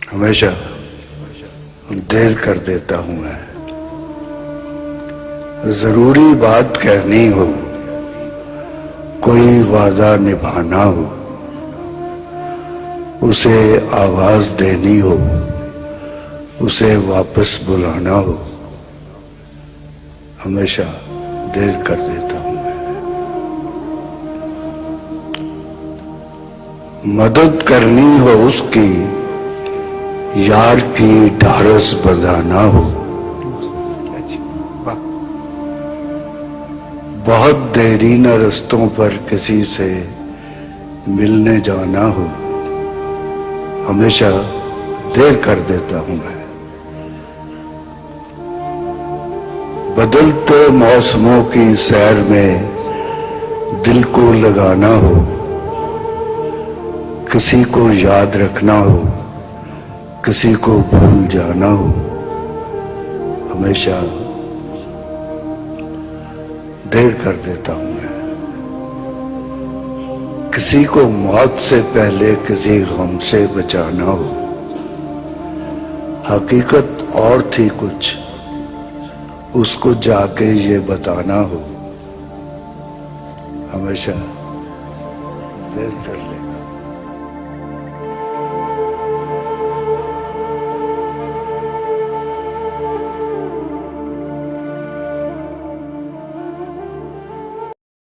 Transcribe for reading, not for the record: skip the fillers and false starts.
हमेशा देर कर देता हूं मैं। जरूरी बात कहनी हो, कोई वादा निभाना हो, उसे आवाज देनी हो, उसे वापस बुलाना हो, हमेशा देर कर देता हूं मैं। मदद करनी हो उसकी, यार की ढारस बंधाना हो, बहुत देरी न रस्तों पर किसी से मिलने जाना हो, हमेशा देर कर देता हूं मैं। बदलते मौसमों की सैर में दिल को लगाना हो, किसी को याद रखना हो, किसी को भूल जाना हो, हमेशा देर कर देता हूं मैं। किसी को मौत से पहले किसी गम से बचाना हो, हकीकत और थी कुछ, उसको जाके ये बताना हो, हमेशा देर कर